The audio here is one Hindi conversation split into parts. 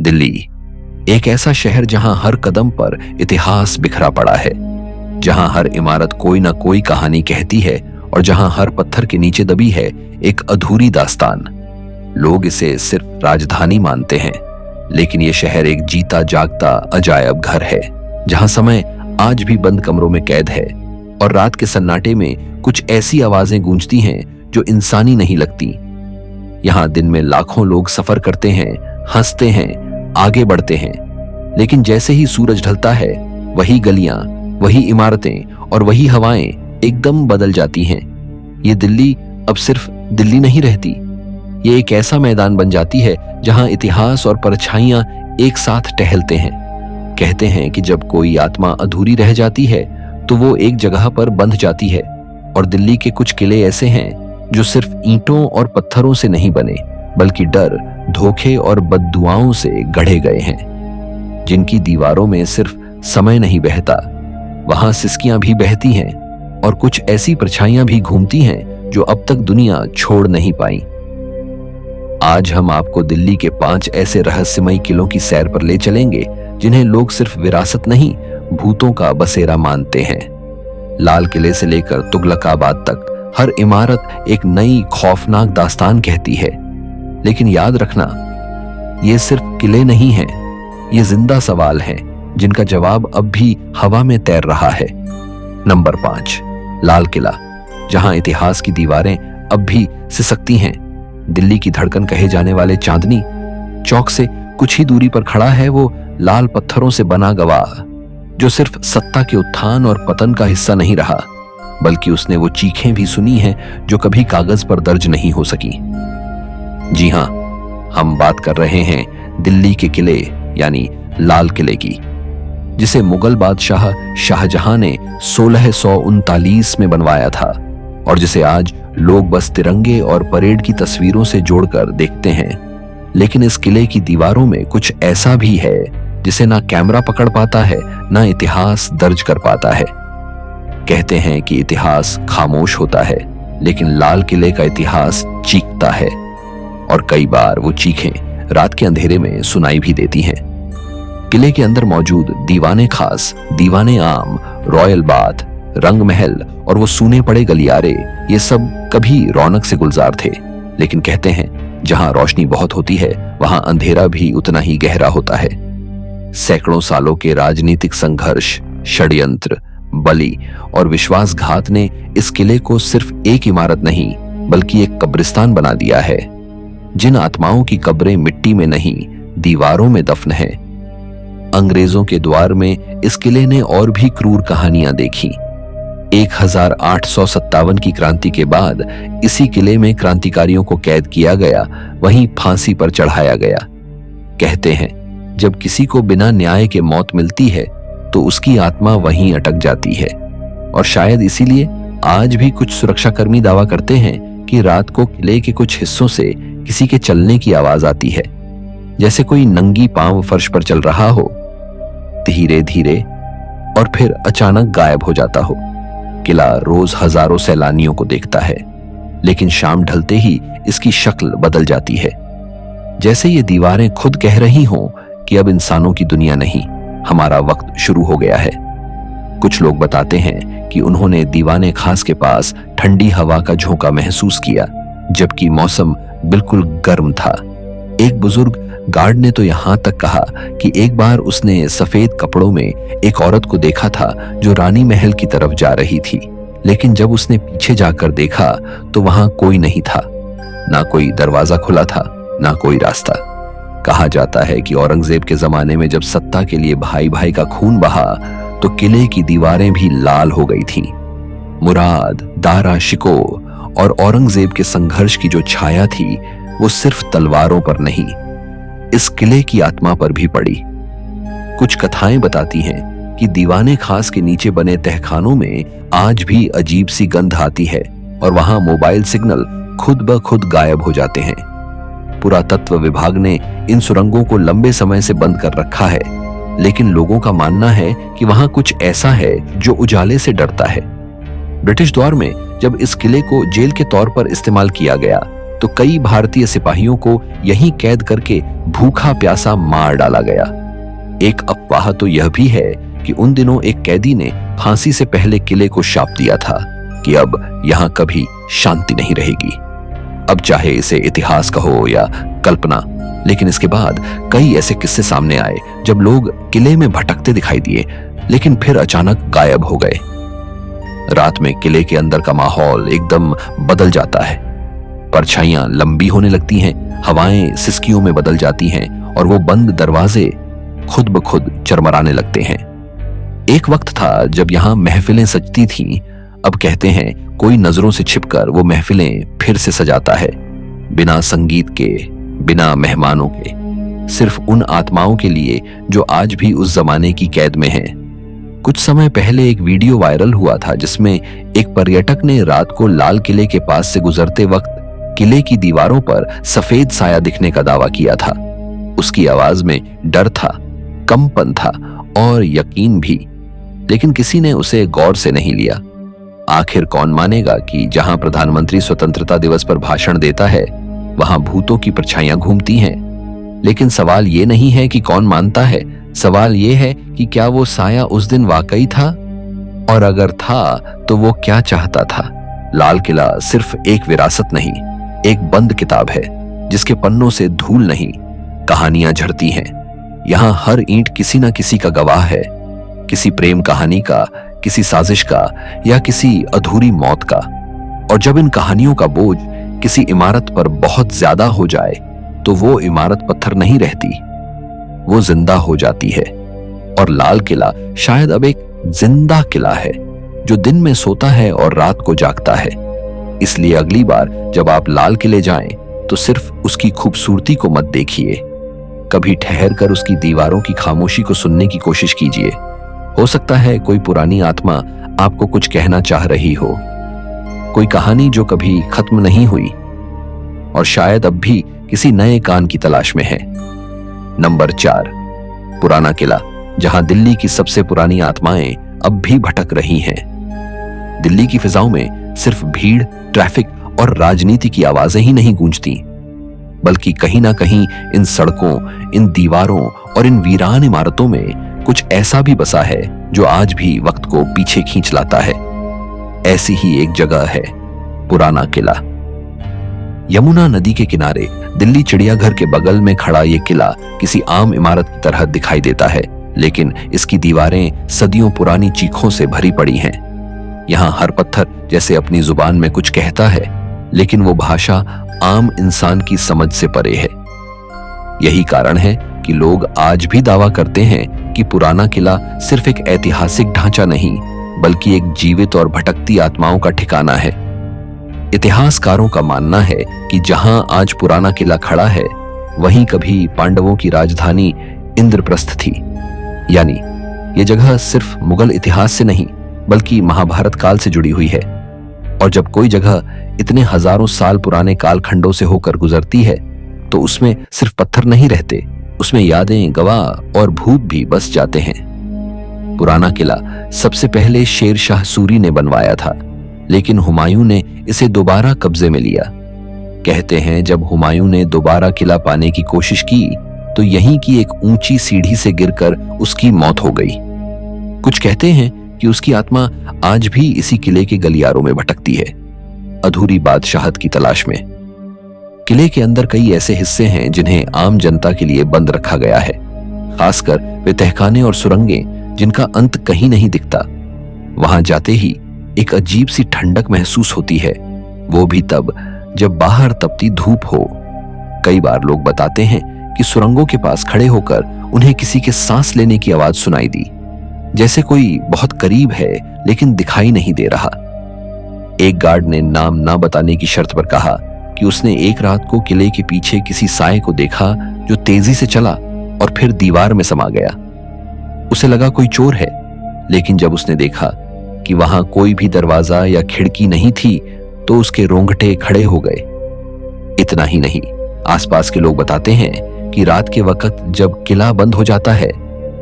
दिल्ली एक ऐसा शहर जहां हर कदम पर इतिहास बिखरा पड़ा है, जहां हर इमारत कोई ना कोई कहानी कहती है और जहां हर पत्थर के नीचे दबी है एक अधूरी दास्तान। लोग इसे सिर्फ राजधानी मानते हैं, लेकिन यह शहर एक जीता जागता अजायब घर है, जहां समय आज भी बंद कमरों में कैद है और रात के सन्नाटे में कुछ ऐसी आवाजें गूंजती हैं जो इंसानी नहीं लगती। यहां दिन में लाखों लोग सफर करते हैं, हंसते हैं, आगे बढ़ते हैं, लेकिन जैसे ही सूरज ढलता है वही गलियां, वही इमारतें और वही हवाएं एकदम बदल जाती हैं। ये दिल्ली अब सिर्फ दिल्ली नहीं रहती, ये एक ऐसा मैदान बन जाती है जहां इतिहास और परछाइयां एक साथ टहलते हैं। कहते हैं कि जब कोई आत्मा अधूरी रह जाती है तो वो एक जगह पर बंध जाती है, और दिल्ली के कुछ किले ऐसे हैं जो सिर्फ ईंटों और पत्थरों से नहीं बने, बल्कि डर, धोखे और बद्दुआओं से गढ़े गए हैं। जिनकी दीवारों में सिर्फ समय नहीं बहता, वहां सिसकियां भी बहती हैं और कुछ ऐसी परछाइयां भी घूमती हैं जो अब तक दुनिया छोड़ नहीं पाई। आज हम आपको दिल्ली के 5 ऐसे रहस्यमयी किलों की सैर पर ले चलेंगे जिन्हें लोग सिर्फ विरासत नहीं, भूतों का बसेरा मानते हैं। लाल किले से लेकर तुगलकाबाद तक हर इमारत एक नई खौफनाक दास्तान कहती है। लेकिन याद रखना, ये सिर्फ किले नहीं हैं, ये जिंदा सवाल हैं जिनका जवाब अब भी हवा में तैर रहा है। नंबर 5, लाल किला, जहां इतिहास की दीवारें अब भी सिसकती हैं। दिल्ली की धड़कन कहे जाने वाले चांदनी चौक से कुछ ही दूरी पर खड़ा है वो लाल पत्थरों से बना गवाह, जो सिर्फ सत्ता के उत्थान और पतन का हिस्सा नहीं रहा, बल्कि उसने वो चीखें भी सुनी हैं जो कभी कागज पर दर्ज नहीं हो सकी। जी हां, हम बात कर रहे हैं दिल्ली के किले यानी लाल किले की, जिसे मुगल बादशाह शाहजहां ने 1639 में बनवाया था और जिसे आज लोग बस तिरंगे और परेड की तस्वीरों से जोड़कर देखते हैं। लेकिन इस किले की दीवारों में कुछ ऐसा भी है जिसे ना कैमरा पकड़ पाता है, ना इतिहास दर्ज कर पाता है। कहते हैं कि इतिहास खामोश होता है, लेकिन लाल किले का इतिहास चीखता है, और कई बार वो चीखें रात के अंधेरे में सुनाई भी देती हैं। किले के अंदर मौजूद दीवाने खास, दीवाने आम, रॉयल बाथ, रंग महल और वो सूने पड़े गलियारे, ये सब कभी रौनक से गुलजार थे। लेकिन कहते हैं जहां रोशनी बहुत होती है वहां अंधेरा भी उतना ही गहरा होता है। सैकड़ों सालों के राजनीतिक संघर्ष, षड्यंत्र, बलि और विश्वासघात ने इस किले को सिर्फ एक इमारत नहीं बल्कि एक कब्रिस्तान बना दिया है, जिन आत्माओं की कब्रें मिट्टी में नहीं दीवारों में दफन हैं। अंग्रेजों के द्वार में इस किले ने और भी क्रूर कहानियां देखी। 1857 की क्रांति के बाद इसी किले में क्रांतिकारियों को कैद किया गया, वहीं फांसी पर चढ़ाया गया। कहते हैं जब किसी को बिना न्याय के मौत मिलती है तो उसकी आत्मा वहीं अटक जाती है, और शायद इसीलिए आज भी कुछ सुरक्षाकर्मी दावा करते हैं कि रात को किले के कुछ हिस्सों से किसी के चलने की आवाज आती है, जैसे कोई नंगी पांव फर्श पर चल रहा हो, धीरे धीरे, और फिर अचानक गायब हो जाता हो। किला रोज हजारों सैलानियों को देखता है, लेकिन शाम ढलते ही इसकी शक्ल बदल जाती है, जैसे ये दीवारें खुद कह रही हों कि अब इंसानों की दुनिया नहीं, हमारा वक्त शुरू हो गया है। कुछ लोग बताते हैं कि उन्होंने दीवाने खास के पास ठंडी हवा का झोंका महसूस किया, जबकि मौसम बिल्कुल गर्म था। एक बुजुर्ग गार्ड ने तो यहां तक कहा कि एक बार उसने सफेद कपड़ों में एक औरत को देखा था जो रानी महल की तरफ जा रही थी, लेकिन जब उसने पीछे जाकर देखा तो वहां कोई नहीं था, ना कोई दरवाजा खुला था, ना कोई रास्ता। कहा जाता है कि औरंगजेब के जमाने में जब सत्ता के लिए भाई भाई का खून बहा तो किले की दीवारें भी लाल हो गई थीं। मुराद, दारा शिको और औरंगजेब के संघर्ष की जो छाया थी वो सिर्फ तलवारों पर नहीं, इस किले की आत्मा पर भी पड़ी। कुछ कथाएं बताती हैं कि दीवाने खास के नीचे बने तहखानों में आज भी अजीब सी गंध आती है और वहां मोबाइल सिग्नल खुद ब खुद गायब हो जाते हैं। पुरातत्व विभाग ने इन सुरंगों को लंबे समय से बंद कर रखा है, लेकिन लोगों का मानना है कि वहां कुछ ऐसा है जो उजाले से डरता है। ब्रिटिश दौर में जब इस किले को जेल के तौर पर इस्तेमाल किया गया तो कई भारतीय सिपाहियों को यहीं कैद करके भूखा प्यासा मार डाला गया। एक अफवाह तो यह भी है कि उन दिनों एक कैदी ने फांसी से पहले किले को शाप दिया था कि अब यहां कभी शांति नहीं रहेगी। अब चाहे इसे इतिहास कहो या कल्पना, लेकिन इसके बाद कई ऐसे किस्से सामने आए जब लोग किले में भटकते दिखाई दिए लेकिन फिर अचानक गायब हो गए। रात में किले के अंदर का माहौल एकदम बदल जाता है। परछाइयां लंबी होने लगती हैं, हवाएं सिसकियों में बदल जाती हैं और वो बंद दरवाजे खुद ब खुद चरमराने लगते हैं। एक वक्त था जब यहां महफिलें सजती थीं। अब कहते हैं कोई नजरों से छिपकर वो महफिलें फिर से सजाता है, बिना संगीत के, बिना मेहमानों के, सिर्फ उन आत्माओं के लिए जो आज भी उस जमाने की कैद में हैं। कुछ समय पहले एक वीडियो वायरल हुआ था जिसमें एक पर्यटक ने रात को लाल किले के पास से गुजरते वक्त किले की दीवारों पर सफेद साया दिखने का दावा किया था। उसकी आवाज में डर था, कंपन था और यकीन भी, लेकिन किसी ने उसे गौर से नहीं लिया। आखिर कौन मानेगा कि जहां प्रधानमंत्री स्वतंत्रता दिवस पर भाषण देता है वहां भूतों की परछाइयां घूमती हैं। लेकिन सवाल ये नहीं है कि कौन मानता है, सवाल ये है कि क्या वो साया उस दिन वाकई था, और अगर था तो वो क्या चाहता था। लाल किला सिर्फ एक विरासत नहीं, एक बंद किताब है जिसके पन्नों से धूल नहीं, कहानियां झड़ती हैं। यहां हर ईंट किसी ना किसी का गवाह है, किसी प्रेम कहानी का, किसी साजिश का या किसी अधूरी मौत का। और जब इन कहानियों का बोझ किसी इमारत पर बहुत ज्यादा हो जाए तो वो इमारत पत्थर नहीं रहती, वो जिंदा हो जाती है। और लाल किला शायद अब एक जिंदा किला है जो दिन में सोता है और रात को जागता है। इसलिए अगली बार जब आप लाल किले जाएं तो सिर्फ उसकी खूबसूरती को मत देखिए, कभी ठहर कर उसकी दीवारों की खामोशी को सुनने की कोशिश कीजिए। हो सकता है कोई पुरानी आत्मा आपको कुछ कहना चाह रही हो, कोई कहानी जो कभी खत्म नहीं हुई और शायद अब भी किसी नए कान की तलाश में है। नंबर 4, पुराना किला, जहां दिल्ली की सबसे पुरानी आत्माएं अब भी भटक रही हैं। दिल्ली की फिजाओं में सिर्फ भीड़, ट्रैफिक और राजनीति की आवाजें ही नहीं गूंजती, बल्कि कहीं ना कहीं इन सड़कों, इन दीवारों और इन वीरान इमारतों में कुछ ऐसा भी बसा है जो आज भी वक्त को पीछे खींच लाता है। ऐसी ही एक जगह है पुराना किला। यमुना नदी के किनारे दिल्ली चिड़ियाघर के बगल में खड़ा ये किला किसी आम इमारत की तरह दिखाई देता है, लेकिन इसकी दीवारें सदियों पुरानी चीखों से भरी पड़ी हैं। यहां हर पत्थर जैसे अपनी जुबान में कुछ कहता है, लेकिन वो भाषा आम इंसान की समझ से परे है। यही कारण है कि लोग आज भी दावा करते हैं कि पुराना किला सिर्फ एक ऐतिहासिक ढांचा नहीं, बल्कि एक जीवित और भटकती आत्माओं का ठिकाना है। इतिहासकारों का मानना है कि जहां आज पुराना किला खड़ा है, वहीं कभी पांडवों की राजधानी इंद्रप्रस्थ थी। यानी ये जगह सिर्फ मुगल इतिहास से नहीं, बल्कि महाभारत काल से जुड़ी हुई है। और जब कोई जगह इतने हजारों साल पुराने कालखंडों से होकर गुजरती है, तो उसमें सिर्फ पत्थर नहीं रहते, उसमें यादें, गवाह और भूत भी बस जाते हैं। पुराना किला सबसे पहले शेर शाह सूरी ने बनवाया था, लेकिन हुमायूं ने इसे दोबारा कब्जे में लिया। कहते हैं जब हुमायूं ने दोबारा किला पाने की कोशिश की तो यहीं की एक ऊंची सीढ़ी से गिरकर उसकी मौत हो गई। कुछ कहते हैं कि उसकी आत्मा आज भी इसी किले के गलियारों में भटकती है, अधूरी बादशाहत की तलाश में। किले के अंदर कई ऐसे हिस्से हैं जिन्हें आम जनता के लिए बंद रखा गया है, खासकर वे तहखाने और सुरंगें जिनका अंत कहीं नहीं दिखता। वहां जाते ही एक अजीब सी ठंडक महसूस होती है, वो भी तब जब बाहर तपती धूप हो। कई बार लोग बताते हैं कि सुरंगों के पास खड़े होकर उन्हें किसी के सांस लेने की आवाज सुनाई दी, जैसे कोई बहुत करीब है लेकिन दिखाई नहीं दे रहा। एक गार्ड ने नाम ना बताने की शर्त पर कहा कि उसने एक रात को किले के पीछे किसी साए को देखा जो तेजी से चला और फिर दीवार में समा गया। उसे लगा कोई चोर है, लेकिन जब उसने देखा कि वहां कोई भी दरवाजा या खिड़की नहीं थी तो उसके रोंगटे खड़े हो गए। इतना ही नहीं, आसपास के लोग बताते हैं कि रात के वक्त जब किला बंद हो जाता है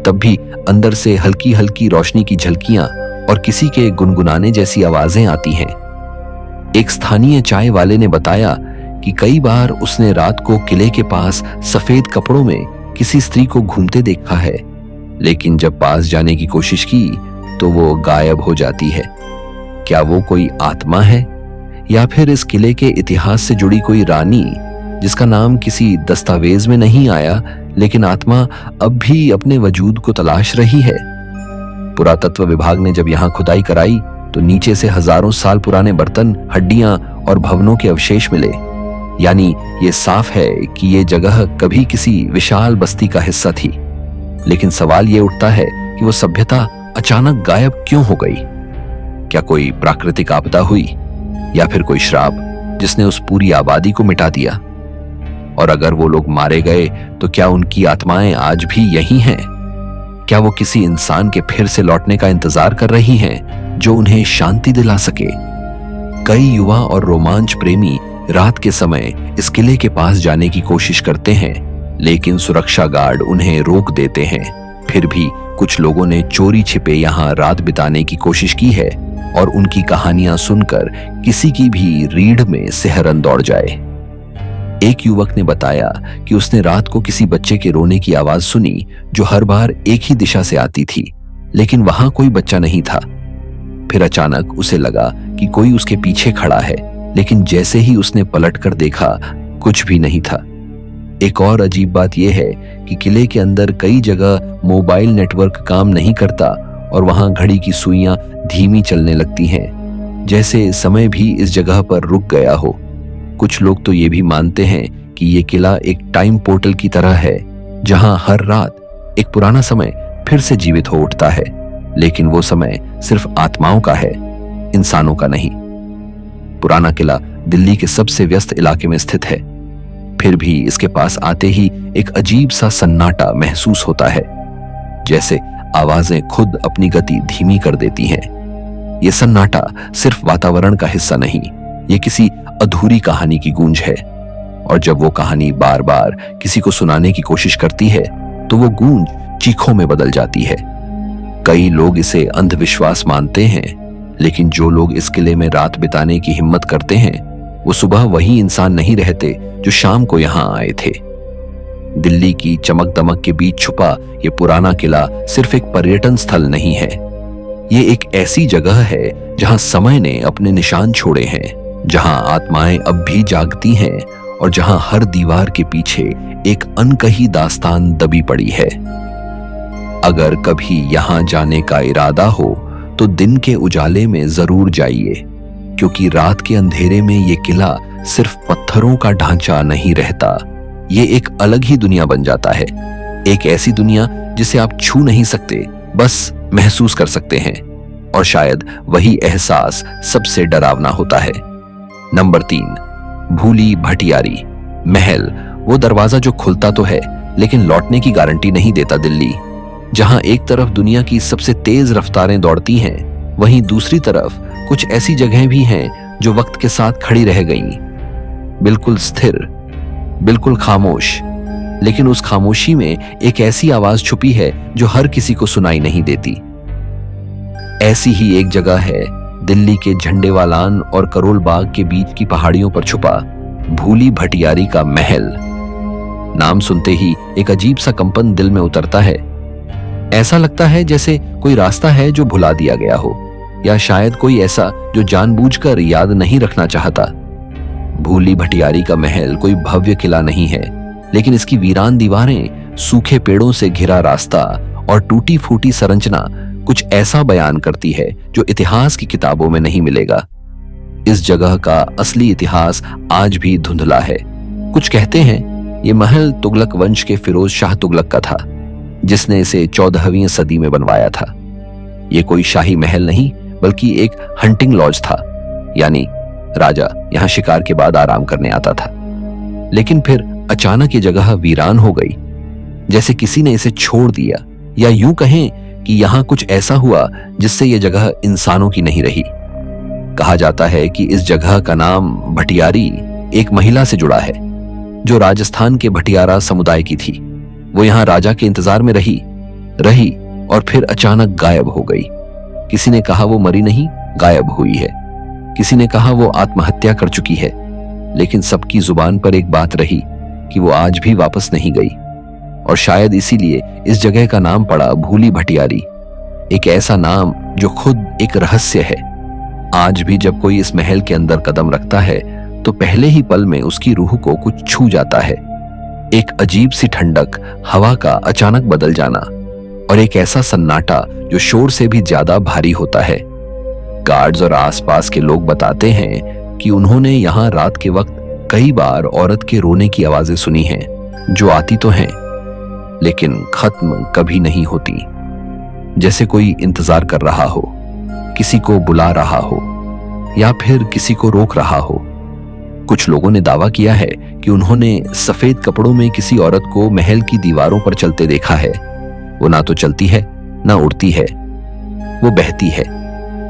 तब भी अंदर से हल्की हल्की रोशनी की झलकियां और किसी के गुनगुनाने जैसी आवाजें आती हैं। एक स्थानीय चाय वाले ने बताया कि कई बार उसने रात को किले के पास सफेद कपड़ों में किसी स्त्री को घूमते देखा है, लेकिन जब पास जाने की कोशिश की तो वो गायब हो जाती है। क्या वो कोई आत्मा है या फिर इस किले के इतिहास से जुड़ी कोई रानी जिसका नाम किसी दस्तावेज में नहीं आया, लेकिन आत्मा अब भी अपने वजूद को तलाश रही है? पुरातत्व विभाग ने जब यहाँ खुदाई कराई तो नीचे से हजारों साल पुराने बर्तन, हड्डियां और भवनों के अवशेष मिले। यानी ये साफ है कि ये जगह कभी किसी विशाल बस्ती का हिस्सा थी। लेकिन सवाल ये उठता है कि वो सभ्यता अचानक गायब क्यों हो गई? क्या कोई प्राकृतिक आपदा हुई या फिर कोई श्राप जिसने उस पूरी आबादी को मिटा दिया? और अगर वो लोग मारे गए तो क्या उनकी आत्माएं आज भी यही हैं? क्या वो किसी इंसान के फिर से लौटने का इंतजार कर रही हैं जो उन्हें शांति दिला सके? कई युवा और रोमांच प्रेमी रात के समय इस किले के पास जाने की कोशिश करते हैं, लेकिन सुरक्षा गार्ड उन्हें रोक देते हैं। फिर भी कुछ लोगों ने चोरी छिपे यहाँ रात बिताने की कोशिश की है और उनकी कहानियां सुनकर किसी की भी रीढ़ में सिहरन दौड़ जाए। एक युवक ने बताया कि उसने रात को किसी बच्चे के रोने की आवाज सुनी जो हर बार एक ही दिशा से आती थी, लेकिन वहां कोई बच्चा नहीं था। फिर अचानक उसे लगा कि कोई उसके पीछे खड़ा है, लेकिन जैसे ही उसने पलटकर देखा कुछ भी नहीं था। एक और अजीब बात यह है कि किले के अंदर कई जगह मोबाइल नेटवर्क काम नहीं करता और वहां घड़ी की सुइयां धीमी चलने लगती हैं, जैसे समय भी इस जगह पर रुक गया हो। कुछ लोग तो ये भी मानते हैं कि ये किला एक टाइम पोर्टल की तरह है, जहां हर रात एक पुराना समय फिर से जीवित हो उठता है, लेकिन वो समय सिर्फ आत्माओं का है, इंसानों का नहीं। पुराना किला दिल्ली के सबसे व्यस्त इलाके में स्थित है, फिर भी इसके पास आते ही एक अजीब सा सन्नाटा महसूस होता है, जैसे आवाजें खुद अपनी गति धीमी कर देती हैं। ये सन्नाटा सिर्फ वातावरण का हिस्सा नहीं, ये किसी अधूरी कहानी की गूंज है। और जब वो कहानी बार बार किसी को सुनाने की कोशिश करती है तो वो गूंज चीखों में बदल जाती है। कई लोग इसे अंधविश्वास मानते हैं, लेकिन जो लोग इस किले में रात बिताने की हिम्मत करते हैं वो सुबह वही इंसान नहीं रहते जो शाम को यहाँ आए थे। दिल्ली की चमक दमक के बीच छुपा ये पुराना किला सिर्फ एक पर्यटन स्थल नहीं है, ये एक ऐसी जगह है जहां समय ने अपने निशान छोड़े हैं, जहां आत्माएं अब भी जागती हैं और जहां हर दीवार के पीछे एक अनकही दास्तान दबी पड़ी है। अगर कभी यहां जाने का इरादा हो तो दिन के उजाले में जरूर जाइए, क्योंकि रात के अंधेरे में ये किला सिर्फ पत्थरों का ढांचा नहीं रहता, ये एक अलग ही दुनिया बन जाता है। एक ऐसी दुनिया जिसे आप छू नहीं सकते, बस महसूस कर सकते हैं, और शायद वही एहसास सबसे डरावना होता है। नंबर 3, भूली भटियारी महल। वो दरवाजा जो खुलता तो है लेकिन लौटने की गारंटी नहीं देता दिल्ली। जहां एक तरफ दुनिया की सबसे तेज रफ्तारें दौड़ती हैं, वहीं दूसरी तरफ कुछ ऐसी जगहें भी हैं जो वक्त के साथ खड़ी रह गईं, बिल्कुल स्थिर, बिल्कुल खामोश। लेकिन उस खामोशी में एक ऐसी आवाज छुपी है जो हर किसी को सुनाई नहीं देती। ऐसी ही एक जगह है दिल्ली के झंडेवालान और करोल बाग के बीच की पहाड़ियों पर छुपा भूली भटियारी का महल। नाम सुनते ही एक अजीब सा कंपन दिल में उतरता है। ऐसा लगता है जैसे कोई रास्ता है जो भुला दिया गया हो, या शायद कोई ऐसा जो जानबूझकर याद नहीं रखना चाहता। भूली भटियारी का महल कोई भव्य किला नहीं है, लेकिन इसकी वीरान दीवारें, सूखे पेड़ों से घिरा रास्ता और टूटी फूटी संरचना कुछ ऐसा बयान करती है जो इतिहास की किताबों में नहीं मिलेगा। इस जगह का असली इतिहास आज भी धुंधला है। कुछ कहते हैं ये महल तुगलक वंश के फिरोज शाह तुगलक का था, जिसने इसे 14वीं सदी में बनवाया था। ये कोई शाही महल नहीं बल्कि एक हंटिंग लॉज था, यानी राजा यहाँ शिकार के बाद आराम करने आता था। लेकिन फिर अचानक ये जगह वीरान हो गई, जैसे किसी ने इसे छोड़ दिया, या यूं कहें कि यहाँ कुछ ऐसा हुआ जिससे ये जगह इंसानों की नहीं रही। कहा जाता है कि इस जगह का नाम भटियारी एक महिला से जुड़ा है जो राजस्थान के भटियारा समुदाय की थी। वो यहाँ राजा के इंतजार में रही और फिर अचानक गायब हो गई। किसी ने कहा वो मरी नहीं, गायब हुई है। किसी ने कहा वो आत्महत्या कर चुकी है। लेकिन सबकी जुबान पर एक बात रही कि वो आज भी वापस नहीं गई। और शायद इसीलिए इस जगह का नाम पड़ा भूली भटियारी, एक ऐसा नाम जो खुद एक रहस्य है। आज भी जब कोई इस महल के अंदर कदम रखता है तो पहले ही पल में उसकी रूह को कुछ छू जाता है। एक अजीब सी ठंडक, हवा का अचानक बदल जाना और एक ऐसा सन्नाटा जो शोर से भी ज्यादा भारी होता है। गार्ड्स और आसपास के लोग बताते हैं कि उन्होंने यहाँ रात के वक्त कई बार औरत के रोने की आवाजें सुनी हैं, जो आती तो हैं लेकिन खत्म कभी नहीं होती। जैसे कोई इंतजार कर रहा हो, किसी को बुला रहा हो या फिर किसी को रोक रहा हो। कुछ लोगों ने दावा किया है कि उन्होंने सफेद कपड़ों में किसी औरत को महल की दीवारों पर चलते देखा है। वो ना तो चलती है ना उड़ती है, वो बहती है,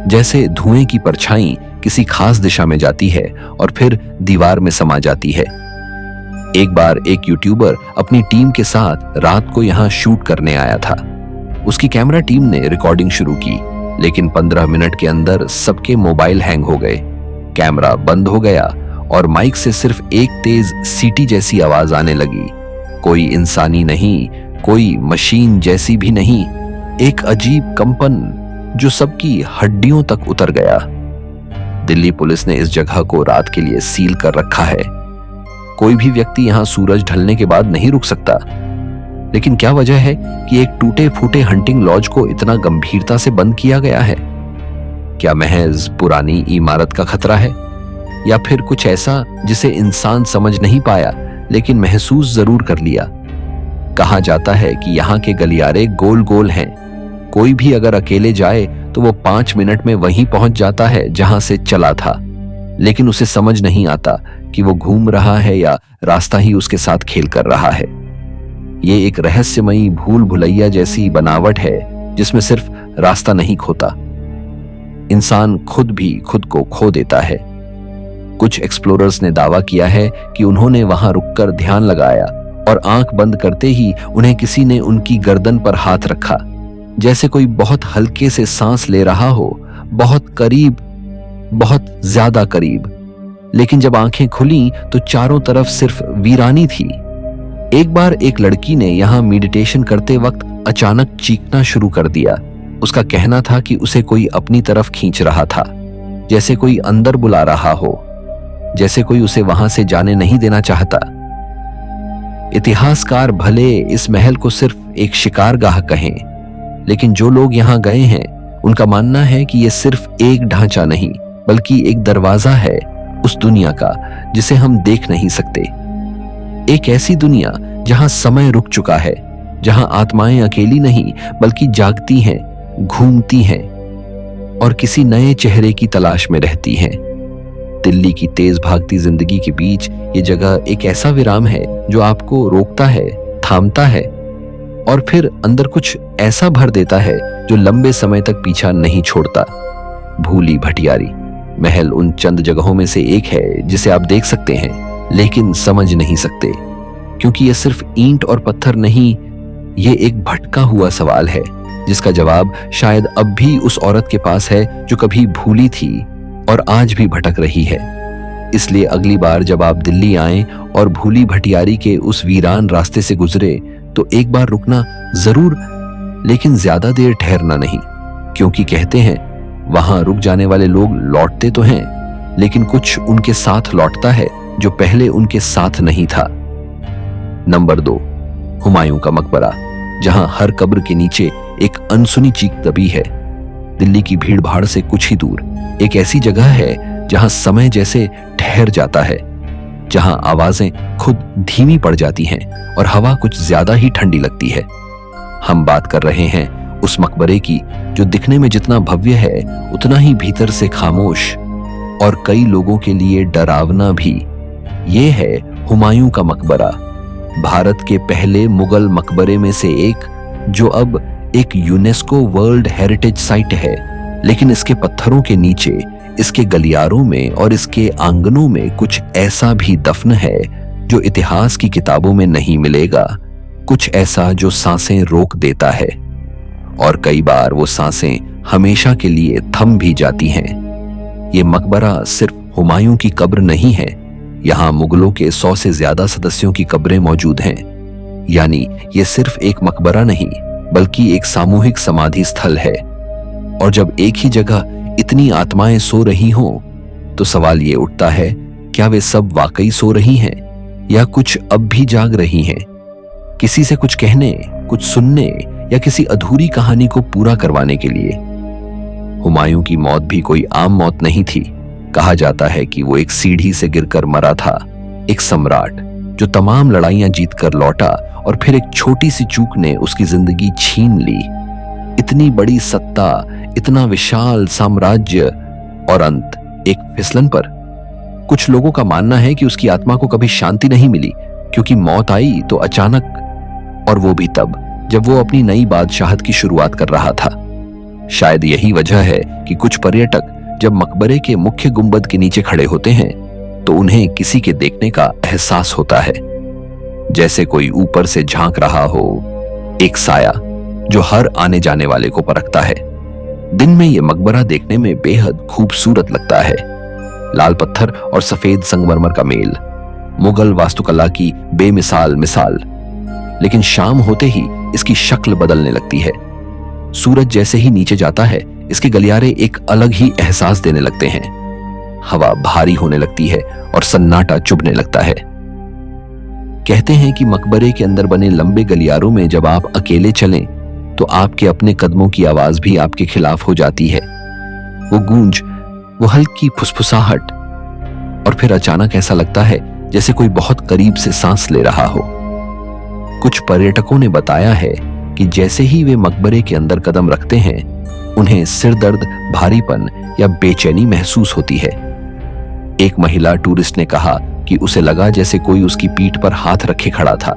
जैसे धुएं की परछाई किसी खास दिशा में जाती है और फिर दीवार में समा जाती है। एक बार एक यूट्यूबर अपनी टीम के साथ रात को यहां शूट करने आया था। उसकी कैमरा टीम ने रिकॉर्डिंग शुरू की, लेकिन 15 मिनट के अंदर सबके मोबाइल हैंग हो गए, कैमरा बंद हो गया और माइक से सिर्फ एक तेज सीटी जैसी आवाज आने लगी। कोई इंसानी नहीं, कोई मशीन जैसी भी नहीं, एक अजीब कंपन जो सबकी हड्डियों तक उतर गया। दिल्ली पुलिस ने इस जगह को रात के लिए सील कर रखा है। कोई भी व्यक्ति यहां सूरज ढलने के बाद नहीं रुक सकता। लेकिन क्या वजह है कि एक टूटे फूटे हंटिंग लॉज को इतना गंभीरता से बंद किया गया है? क्या महज पुरानी इमारत का खतरा है या फिर कुछ ऐसा जिसे इंसान समझ नहीं पाया लेकिन महसूस जरूर कर लिया? कहा जाता है कि यहाँ के गलियारे गोल गोल हैं। कोई भी अगर अकेले जाए तो वो 5 मिनट में वहीं पहुंच जाता है जहां से चला था, लेकिन उसे समझ नहीं आता कि वो घूम रहा है या रास्ता ही उसके साथ खेल कर रहा है। ये एक रहस्यमयी भूल भुलैया जैसी बनावट है जिसमें सिर्फ रास्ता नहीं खोता, इंसान खुद भी खुद को खो देता है। कुछ एक्सप्लोरर्स ने दावा किया है कि उन्होंने वहां रुककर ध्यान लगाया और आंख बंद करते ही उन्हें किसी ने उनकी गर्दन पर हाथ रखा, जैसे कोई बहुत हल्के से सांस ले रहा हो, बहुत करीब, बहुत ज्यादा करीब। लेकिन जब आंखें खुली तो चारों तरफ सिर्फ वीरानी थी। एक बार एक लड़की ने यहां मेडिटेशन करते वक्त अचानक चीखना शुरू कर दिया। उसका कहना था कि उसे कोई अपनी तरफ खींच रहा था, जैसे कोई अंदर बुला रहा हो, जैसे कोई उसे वहां से जाने नहीं देना चाहता। इतिहासकार भले इस महल को सिर्फ एक शिकारगाह कहें, लेकिन जो लोग यहां गए हैं उनका मानना है कि यह सिर्फ एक ढांचा नहीं बल्कि एक दरवाजा है उस दुनिया का जिसे हम देख नहीं सकते। एक ऐसी दुनिया जहां समय रुक चुका है, जहां आत्माएं अकेली नहीं बल्कि जागती हैं, घूमती हैं और किसी नए चेहरे की तलाश में रहती हैं। दिल्ली की तेज भागती जिंदगी के बीच ये जगह एक ऐसा विराम है जो आपको रोकता है, थामता है और फिर अंदर कुछ ऐसा भर देता है जो लंबे समय तक पीछा नहीं छोड़ता। भूली भटियारी महल उन चंद जगहों में से एक है जिसे आप देख सकते हैं लेकिन समझ नहीं सकते, क्योंकि यह सिर्फ ईंट और पत्थर नहीं, ये एक भटका हुआ सवाल है जिसका जवाब शायद अब भी उस औरत के पास है जो कभी भूली थी और आज भी भटक रही है। इसलिए अगली बार जब आप दिल्ली आएं और भूली भटियारी के उस वीरान रास्ते से गुजरे तो एक बार रुकना जरूर, लेकिन ज्यादा देर ठहरना नहीं, क्योंकि कहते हैं वहां रुक जाने वाले लोग लौटते तो हैं लेकिन कुछ उनके साथ लौटता है जो पहले उनके साथ नहीं था। नंबर 2, हुमायूं का मकबरा, जहां हर कब्र के नीचे एक अनसुनी चीख दबी है। दिल्ली की भीड़ भाड़ से कुछ ही दूर एक ऐसी जगह है जहां समय जैसे ठहर जाता है, जहां आवाजें खुद धीमी पड़ जाती हैं और हवा कुछ ज्यादा ही ठंडी लगती है। हम बात कर रहे हैं उस मकबरे की जो दिखने में जितना भव्य है उतना ही भीतर से खामोश और कई लोगों के लिए डरावना भी। ये है हुमायूं का मकबरा, भारत के पहले मुगल मकबरे में से एक, जो अब एक यूनेस्को वर्ल्ड हेरिटेज साइट है। लेकिन इसके पत्थरों के नीचे, इसके गलियारों में और इसके आंगनों में कुछ ऐसा भी दफन है जो इतिहास की किताबों में नहीं मिलेगा। कुछ ऐसा जो सांसें रोक देता है और कई बार वो सांसें हमेशा के लिए थम भी जाती हैं। ये मकबरा सिर्फ हुमायूं की कब्र नहीं है, यहाँ मुगलों के 100 से ज्यादा सदस्यों की कब्रें मौजूद हैं। यानी ये सिर्फ एक मकबरा नहीं बल्कि एक सामूहिक समाधि स्थल है। और जब एक ही जगह इतनी आत्माएं सो रही हों तो सवाल ये उठता है, क्या वे सब वाकई सो रही हैं या कुछ अब भी जाग रही हैं, किसी से कुछ कहने, कुछ सुनने या किसी अधूरी कहानी को पूरा करवाने के लिए। हुमायूं की मौत भी कोई आम मौत नहीं थी। कहा जाता है कि वो एक सीढ़ी से गिरकर मरा था, एक सम्राट जो तमाम लड़ाइयां जीतकर लौटा और फिर एक छोटी सी चूक ने उसकी जिंदगी छीन ली। इतनी बड़ी सत्ता, इतना विशाल साम्राज्य और अंत एक फिसलन पर। कुछ लोगों का मानना है कि उसकी आत्मा को कभी शांति नहीं मिली क्योंकि मौत आई तो अचानक, और वो भी तब जब वो अपनी नई बादशाहत की शुरुआत कर रहा था। शायद यही वजह है कि कुछ पर्यटक जब मकबरे के मुख्य गुंबद के नीचे खड़े होते हैं तो उन्हें किसी के देखने का एहसास होता है, जैसे कोई ऊपर से झांक रहा हो, एक साया जो हर आने जाने वाले को परखता है। दिन में यह मकबरा देखने में बेहद खूबसूरत लगता है। लाल पत्थर और सफेद संगमरमर का मेल, मुगल वास्तुकला की बेमिसाल मिसाल। लेकिन शाम होते ही इसकी शक्ल बदलने लगती है। सूरज जैसे ही नीचे जाता है इसके गलियारे एक अलग ही एहसास देने लगते हैं। हवा भारी होने लगती है और सन्नाटा चुभने लगता है। कहते हैं कि मकबरे के अंदर बने लंबे गलियारों में जब आप अकेले चलें तो आपके अपने कदमों की आवाज भी आपके खिलाफ हो जाती है। वो गूंज, वो हल्की फुसफुसाहट, और फिर अचानक ऐसा लगता है जैसे कोई बहुत करीब से सांस ले रहा हो। कुछ पर्यटकों ने बताया है कि जैसे ही वे मकबरे के अंदर कदम रखते हैं उन्हें सिर दर्द, भारीपन या बेचैनी महसूस होती है। एक महिला टूरिस्ट ने कहा कि उसे लगा जैसे कोई उसकी पीठ पर हाथ रखे खड़ा था,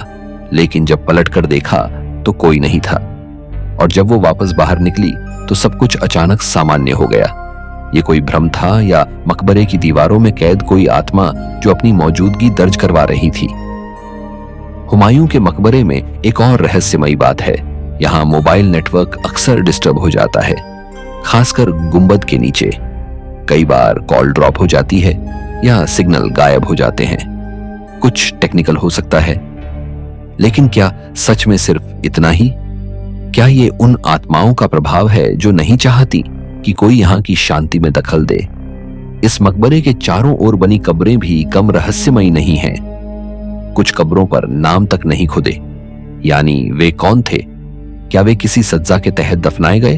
लेकिन जब पलटकर देखा तो कोई नहीं था। और जब वो वापस बाहर निकली तो सब कुछ अचानक सामान्य हो गया। ये कोई भ्रम था या मकबरे की दीवारों में कैद कोई आत्मा जो अपनी मौजूदगी दर्ज करवा रही थी। हुमायूं के मकबरे में एक और रहस्यमयी बात है। यहाँ मोबाइल नेटवर्क अक्सर डिस्टर्ब हो जाता है, खासकर गुंबद के नीचे। कई बार कॉल ड्रॉप हो जाती है या सिग्नल गायब हो जाते हैं। कुछ टेक्निकल हो सकता है, लेकिन क्या सच में सिर्फ इतना ही? क्या ये उन आत्माओं का प्रभाव है जो नहीं चाहती कि कोई यहाँ की शांति में दखल दे? इस मकबरे के चारों ओर बनी कब्रें भी कम रहस्यमयी नहीं हैं। कुछ कब्रों पर नाम तक नहीं खुदे, यानी वे कौन थे? क्या वे किसी सज्जा के तहत दफनाए गए,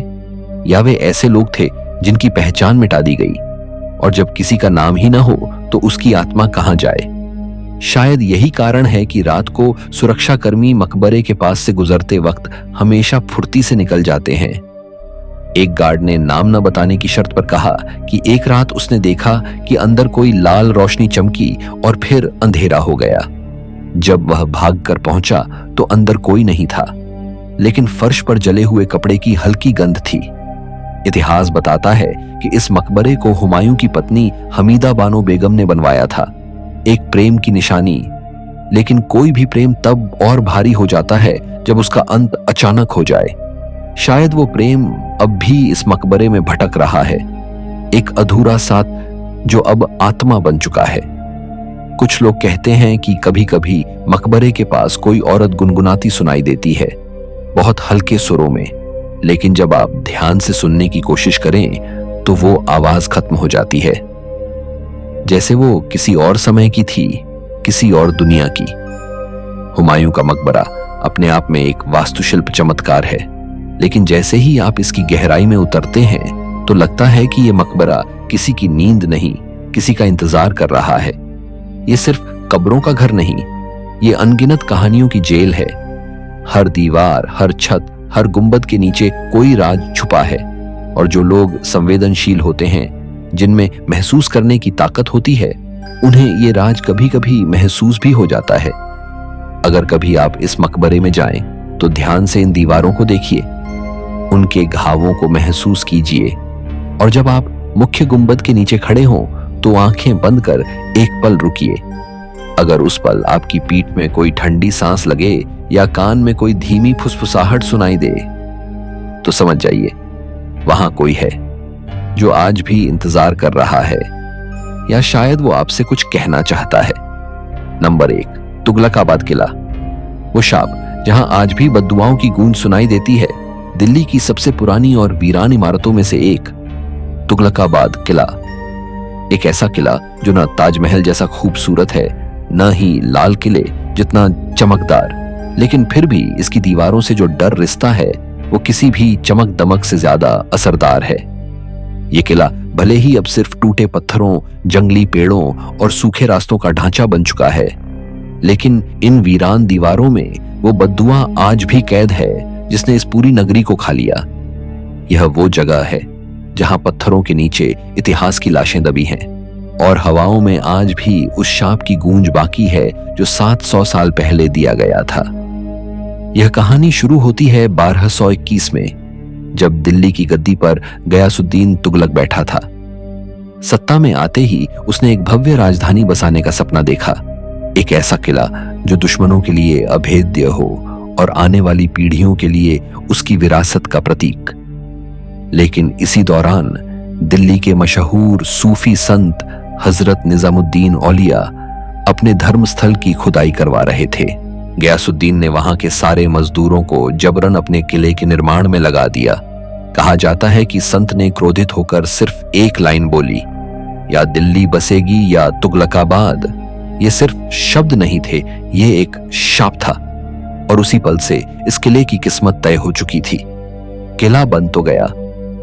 या वे ऐसे लोग थे जिनकी पहचान मिटा दी गई? और जब किसी का नाम ही ना हो तो उसकी आत्मा कहां जाए? शायद यही कारण है कि रात को सुरक्षाकर्मी मकबरे के पास से गुजरते वक्त हमेशा फुर्ती से निकल जाते हैं। एक गार्ड ने नाम न बताने की शर्त पर कहा कि एक रात उसने देखा कि अंदर कोई लाल रोशनी चमकी और फिर अंधेरा हो गया। जब वह भागकर पहुंचा तो अंदर कोई नहीं था, लेकिन फर्श पर जले हुए कपड़े की हल्की गंध थी। इतिहास बताता है कि इस मकबरे को हुमायूं की पत्नी हमीदा बानो बेगम ने बनवाया था, एक प्रेम की निशानी। लेकिन कोई भी प्रेम तब और भारी हो जाता है जब उसका अंत अचानक हो जाए। शायद वो प्रेम अब भी इस मकबरे में भटक रहा है, एक अधूरा साथ जो अब आत्मा बन चुका है। कुछ लोग कहते हैं कि कभी कभी मकबरे के पास कोई औरत गुनगुनाती सुनाई देती है, बहुत हल्के सुरों में, लेकिन जब आप ध्यान से सुनने की कोशिश करें तो वो आवाज खत्म हो जाती है, जैसे वो किसी और समय की थी, किसी और दुनिया की। हुमायूं का मकबरा अपने आप में एक वास्तुशिल्प चमत्कार है, लेकिन जैसे ही आप इसकी गहराई में उतरते हैं तो लगता है कि यह मकबरा किसी की नींद नहीं, किसी का इंतजार कर रहा है। ये सिर्फ कब्रों का घर नहीं, ये अनगिनत कहानियों की जेल है। हर दीवार, हर छत, हर गुंबद के नीचे कोई राज छुपा है, और जो लोग संवेदनशील होते हैं, जिनमें महसूस करने की ताकत होती है, उन्हें ये राज कभी कभी महसूस भी हो जाता है। अगर कभी आप इस मकबरे में जाएं तो ध्यान से इन दीवारों को देखिए, उनके घावों को महसूस कीजिए, और जब आप मुख्य गुंबद के नीचे खड़े हों तो आंखें बंद कर एक पल रुकिए। अगर उस पल आपकी पीठ में कोई ठंडी सांस लगे या कान में कोई धीमी फुसफुसाहट सुनाई दे तो समझ जाइए वहां कोई है जो आज भी इंतजार कर रहा है। या शायद वो आपसे कुछ कहना चाहता है। नंबर 1, तुगलकाबाद किला। वो शाप जहां आज भी बद्दुआओं की गूंज सुनाई देती है, दिल्ली की सबसे पुरानी और वीरान इमारतों में से एक, तुगलकाबाद किला। एक ऐसा किला जो न ताजमहल जैसा खूबसूरत है, न ही लाल किले जितना चमकदार, लेकिन फिर भी इसकी दीवारों से जो डर रिश्ता है वो किसी भी चमक दमक से ज्यादा असरदार है। ये किला भले ही अब सिर्फ टूटे पत्थरों, जंगली पेड़ों और सूखे रास्तों का ढांचा बन चुका है, लेकिन इन वीरान दीवारों में वो बद्दुआ आज भी कैद है जिसने इस पूरी नगरी को खा लिया। यह वो जगह है जहां पत्थरों के नीचे इतिहास की लाशें दबी हैं और हवाओं में आज भी उस शाप की गूंज बाकी है जो 700 साल पहले दिया गया था। यह कहानी शुरू होती है 1221 में, जब दिल्ली की गद्दी पर गयासुद्दीन तुगलक बैठा था। सत्ता में आते ही उसने एक भव्य राजधानी बसाने का सपना देखा, एक ऐसा किला जो दुश्मनों के लिए अभेद्य हो और आने वाली पीढ़ियों के लिए उसकी विरासत का प्रतीक। लेकिन इसी दौरान दिल्ली के मशहूर सूफी संत हजरत निजामुद्दीन औलिया अपने धर्मस्थल की खुदाई करवा रहे थे। गयासुद्दीन ने वहां के सारे मजदूरों को जबरन अपने किले के निर्माण में लगा दिया। कहा जाता है कि संत ने क्रोधित होकर सिर्फ एक लाइन बोली, या दिल्ली बसेगी या तुगलकाबाद। ये सिर्फ शब्द नहीं थे, ये एक शाप था और उसी पल से इस किले की किस्मत तय हो चुकी थी। किला बन तो गया,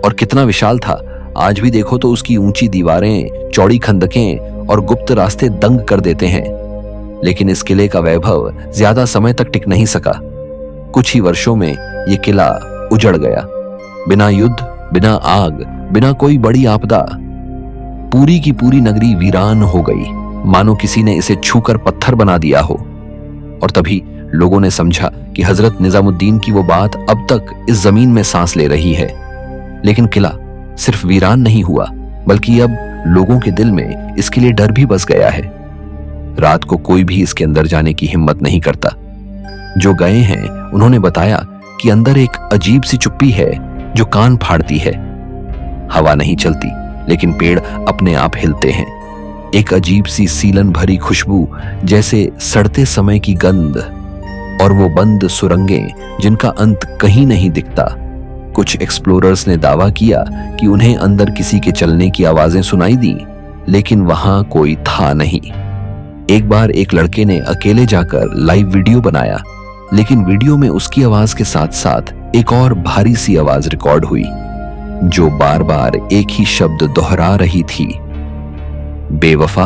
और कितना विशाल था। आज भी देखो तो उसकी ऊंची दीवारें, चौड़ी खंदकें और गुप्त रास्ते दंग कर देते हैं। लेकिन इस किले का वैभव ज्यादा समय तक टिक नहीं सका। कुछ ही वर्षों में यह किला उजड़ गया, बिना युद्ध, बिना आग, बिना कोई बड़ी आपदा। पूरी की पूरी नगरी वीरान हो गई, मानो किसी ने इसे छूकर पत्थर बना दिया हो। और तभी लोगों ने समझा कि हजरत निजामुद्दीन की वो बात अब तक इस जमीन में सांस ले रही है। लेकिन किला सिर्फ वीरान नहीं हुआ, बल्कि अब लोगों के दिल में इसके लिए डर भी बस गया है। रात को कोई भी इसके अंदर जाने की हिम्मत नहीं करता। जो गए हैं उन्होंने बताया कि अंदर एक अजीब सी चुप्पी है जो कान फाड़ती है। हवा नहीं चलती, लेकिन पेड़ अपने आप हिलते हैं। एक अजीब सी सीलन भरी खुशबू, जैसे सड़ते समय की गंध, और वो बंद सुरंगें जिनका अंत कहीं नहीं दिखता। कुछ एक्सप्लोरर्स ने दावा किया कि उन्हें अंदर किसी के चलने की आवाजें सुनाई दी, लेकिन वहां कोई था नहीं। एक बार एक लड़के ने अकेले जाकर लाइव वीडियो बनाया, लेकिन वीडियो में उसकी आवाज के साथ साथ एक और भारी सी आवाज रिकॉर्ड हुई जो बार बार एक ही शब्द दोहरा रही थी, बेवफा।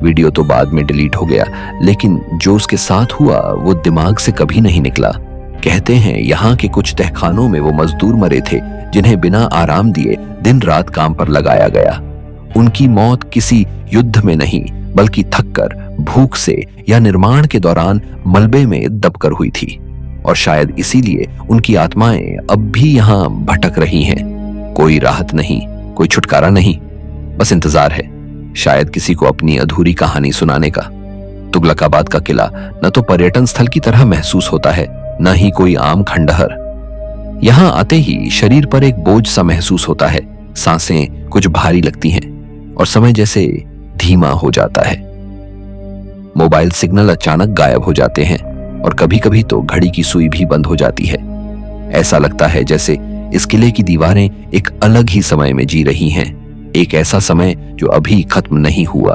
वीडियो तो बाद में डिलीट हो गया, लेकिन जो उसके साथ हुआ वो दिमाग से कभी नहीं निकला। कहते हैं यहाँ के कुछ तहखानों में वो मजदूर मरे थे जिन्हें बिना आराम दिए दिन रात काम पर लगाया गया। उनकी मौत किसी युद्ध में नहीं, बल्कि थककर, भूख से या निर्माण के दौरान मलबे में दबकर हुई थी। और शायद इसीलिए उनकी आत्माएं अब भी यहाँ भटक रही हैं। कोई राहत नहीं, कोई छुटकारा नहीं, बस इंतजार है, शायद किसी को अपनी अधूरी कहानी सुनाने का। तुगलकाबाद का किला न तो पर्यटन स्थल की तरह महसूस होता है, न ही कोई आम खंडहर। यहां आते ही शरीर पर एक बोझ सा महसूस होता है, सांसें कुछ भारी लगती हैं और समय जैसे धीमा हो जाता है। मोबाइल सिग्नल अचानक गायब हो जाते हैं और कभी कभी तो घड़ी की सुई भी बंद हो जाती है। ऐसा लगता है जैसे इस किले की दीवारें एक अलग ही समय में जी रही हैं, एक ऐसा समय जो अभी खत्म नहीं हुआ।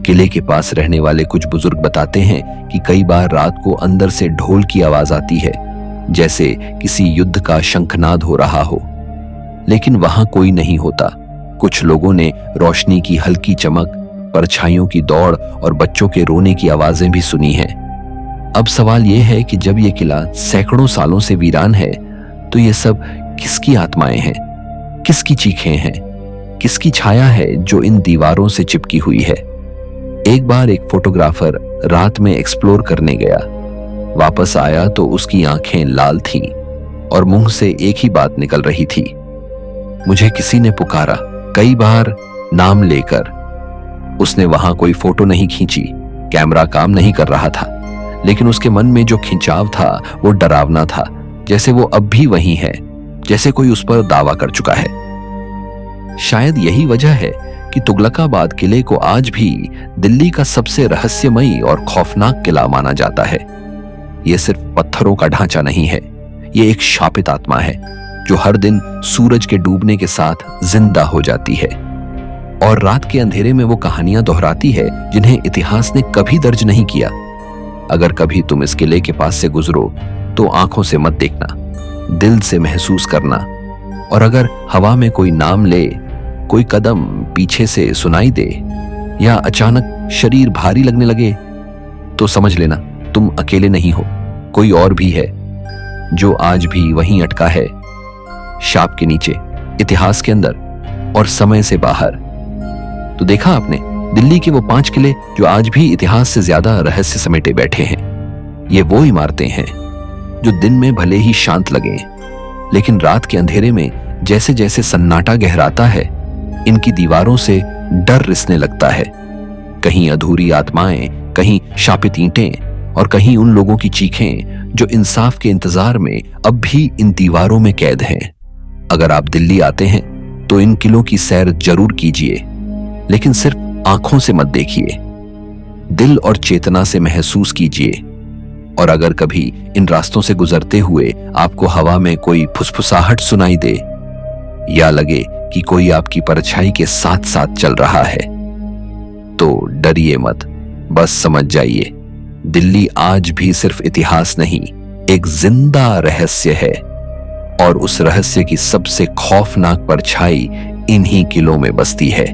किले के पास रहने वाले कुछ बुजुर्ग बताते हैं कि कई बार रात को अंदर से ढोल की आवाज आती है, जैसे किसी युद्ध का शंखनाद हो रहा हो, लेकिन वहां कोई नहीं होता। कुछ लोगों ने रोशनी की हल्की चमक, परछाइयों की दौड़ और बच्चों के रोने की आवाजें भी सुनी हैं। अब सवाल यह है कि जब यह किला सैकड़ों सालों से वीरान है, तो ये सब किसकी आत्माएं हैं, किसकी चीखें हैं, किसकी छाया है जो इन दीवारों से चिपकी हुई है। एक बार एक फोटोग्राफर रात में एक्सप्लोर करने गया, वापस आया तो उसकी आंखें लाल थीं और मुंह से एक ही बात निकल रही थी, मुझे किसी ने पुकारा, कई बार नाम लेकर। उसने वहां कोई फोटो नहीं खींची, कैमरा काम नहीं कर रहा था, लेकिन उसके मन में जो खिंचाव था वो डरावना था, जैसे वो अब भी वहीं है, जैसे कोई उस पर दावा कर चुका है। शायद यही वजह है कि तुगलकाबाद किले को आज भी दिल्ली का सबसे रहस्यमयी और खौफनाक किला माना जाता है। यह सिर्फ पत्थरों का ढांचा नहीं है, ये एक शापित आत्मा है जो हर दिन सूरज के डूबने के साथ जिंदा हो जाती है और रात के अंधेरे में वो कहानियां दोहराती है जिन्हें इतिहास ने कभी दर्ज नहीं किया। अगर कभी तुम इस किले के पास से गुजरो तो आंखों से मत देखना, दिल से महसूस करना। और अगर हवा में कोई नाम ले, कोई कदम पीछे से सुनाई दे या अचानक शरीर भारी लगने लगे तो समझ लेना तुम अकेले नहीं हो, कोई और भी है जो आज भी वहीं अटका है, शाप के नीचे, इतिहास के अंदर और समय से बाहर। तो देखा आपने दिल्ली के वो 5 किले जो आज भी इतिहास से ज्यादा रहस्य समेटे बैठे हैं। ये वो इमारतें हैं जो दिन में भले ही शांत लगे, लेकिन रात के अंधेरे में जैसे जैसे सन्नाटा गहराता है, इनकी दीवारों से डर रिसने लगता है। कहीं अधूरी आत्माएं, कहीं शापित ईंटें और कहीं उन लोगों की चीखें जो इंसाफ के इंतजार में अब भी इन दीवारों में कैद हैं। अगर आप दिल्ली आते हैं तो इन किलों की सैर जरूर कीजिए, लेकिन सिर्फ आंखों से मत देखिए, दिल और चेतना से महसूस कीजिए। और अगर कभी इन रास्तों से गुजरते हुए आपको हवा में कोई फुसफुसाहट सुनाई दे या लगे कि कोई आपकी परछाई के साथ साथ चल रहा है, तो डरिए मत, बस समझ जाइए दिल्ली आज भी सिर्फ इतिहास नहीं, एक जिंदा रहस्य है और उस रहस्य की सबसे खौफनाक परछाई इन्हीं किलों में बसती है।